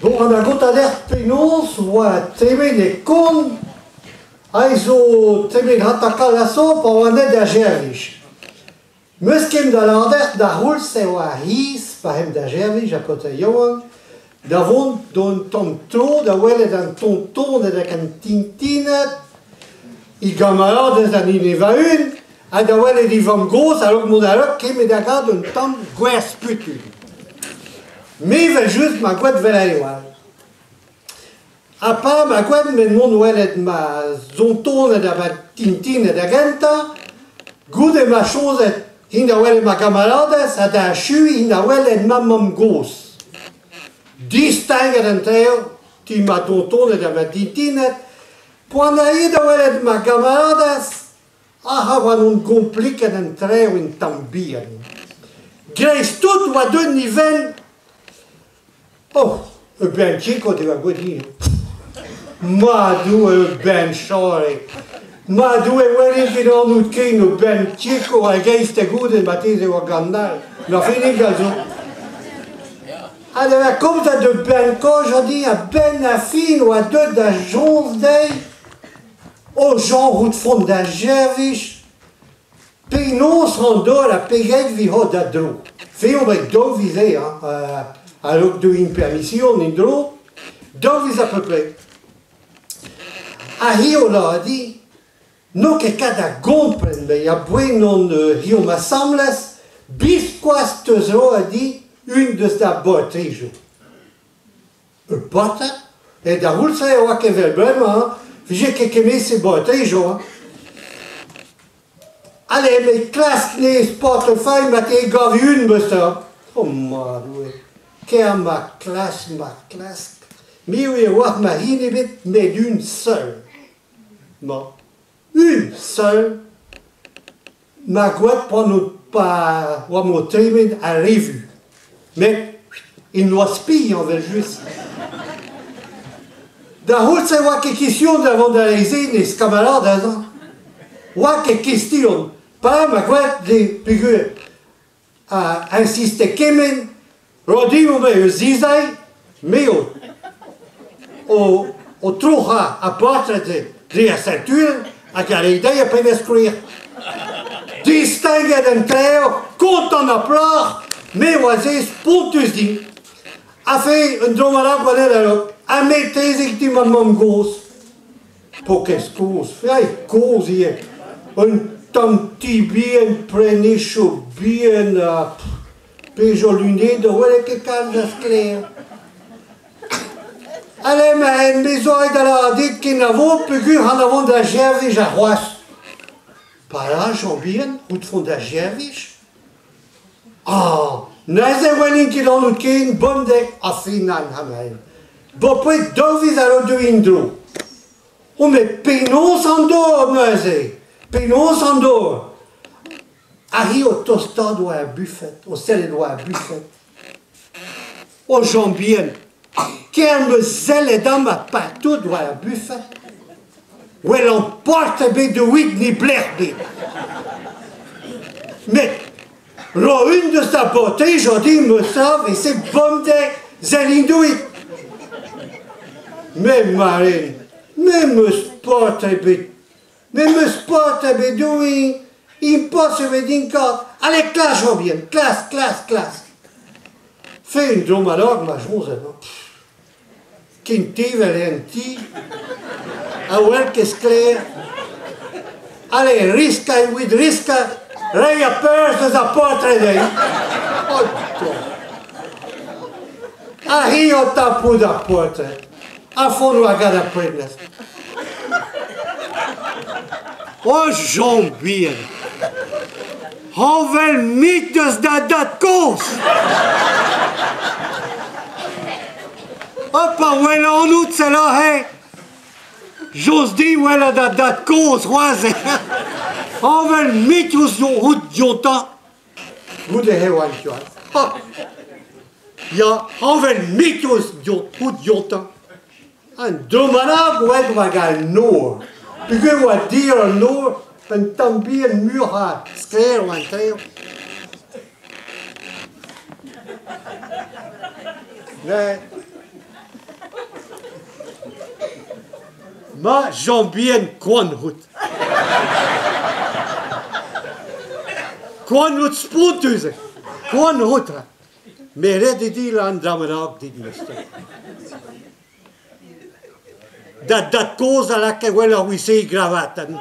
Bon, on a gotader penos, oa temen e kon, aizo temen hataka laso pa oanet da gervich. Meus kem da landert da roulse oa his, pa hem da gervich a kota yoan, da vont don tom tro, da welet an tonton ed ak an tintinet, I gamarades an ineva un, a da welet I vam gros, alok mod alok kem ed agad un tom gwerz putul. Me vel just ma gwed vel a ewal. A pa ma gwed men mon welet ma zonton ed a tintin ed a genta, goude ma chozet hin da welet ma gamarades, a da chui hin da welet ma mam gros. Distinguet an treo, ti ma tonton ed a ma tintinet, poan a da welet ma gamarades, a wan un compliket an treo in tambian. Greiz tout oa deun nivel. Oh, e ben tchiko de va gwedi. Ma du e ben chore. Ma du e welin kin an out ken o ben tchiko a geiz te goude mateze oa gandal. Na finig a zo. A komta de ben ko, jodi a ben a fin oa deud da jonz dei. O jan rout fond da gervich. Pe non randor a peget vi ho da dro. Fe o bet do vize, alors de une permission in dro, dovis à peu près. A hio la di, no che cada gompren me a bue non hio ma samles, bis quas tezro a di, un de sta botrijo. E bota, e da hulsa o a che vel brema, fige che me se botrijo. Allez, me clask ne Spotify, ma te gav un besta. Oh ma due. Ker ma classe. Mi ou e oa ma hinebet met une seule. Non. Une seule. Ma gwet pa oa mo tremen a revu. Mais, il no spi en vel just. Da hout se oa ke question d'avant da reize nes kamaradas, an. Oa ke question. Pa ma gwet de pigur a insiste kemen. Rodimo me o zizai, meu o troja a portrete de a centur, a care ideia pe descruir. Distingue den treo, content a plor, meu a zis pontus din. A fe un dromara gwaner alo, a metezig ti ma mam gos. Po kes cos, fai cosi e, un tanti bien prenicho bien Pejo luné de wele ke kaldas clair. Allez, ma en besoin de la dit qui n'avons plus en avant de la gervich à Roas. Par là, j'en bien, ou de fond de la gervich. Ah, naze welin qui l'en out ken, bon de a finan hamel. Bo peut dovis à l'eau de indro. O me penos andor, naze. Penos andor. Ahi o tostad oa a buffet, o selet oa a buffet. O jambien, ker me zelet am a patout oa a buffet. Wel an porte be de wit ni blerbe. Met, ro un de sta bote, jodi me sav, e se bom de zelindouit. Me marin, me sporte be doing. Impossible d'incort. Allez, classe, bien. Classe. Fais une dromalog, ma chose, non? Quinti, valenti. A well, qu'est-ce clair? Allez, risca et with risca. Ray a peur de sa porte day. Oh, a rio tapu da porte. A fond, a gada prednes. Oh, jambien. Hovel mitos da dat kos. Opa, wel an out se la he. Jos di wel a dat kos, roise. Hovel mitos out jota. Goude he wan joan. Ja, hovel mitos out jota. An domanab wed wagal noor. Pugue oa dir an noor. Un tambien mur a skler oan treo. Ne. Ma jambien kwanhut. Kwanhut spoontuze. Kwanhutra. Mere didi lan dramenak didi este. Dat koza la che quella wisei gravaten.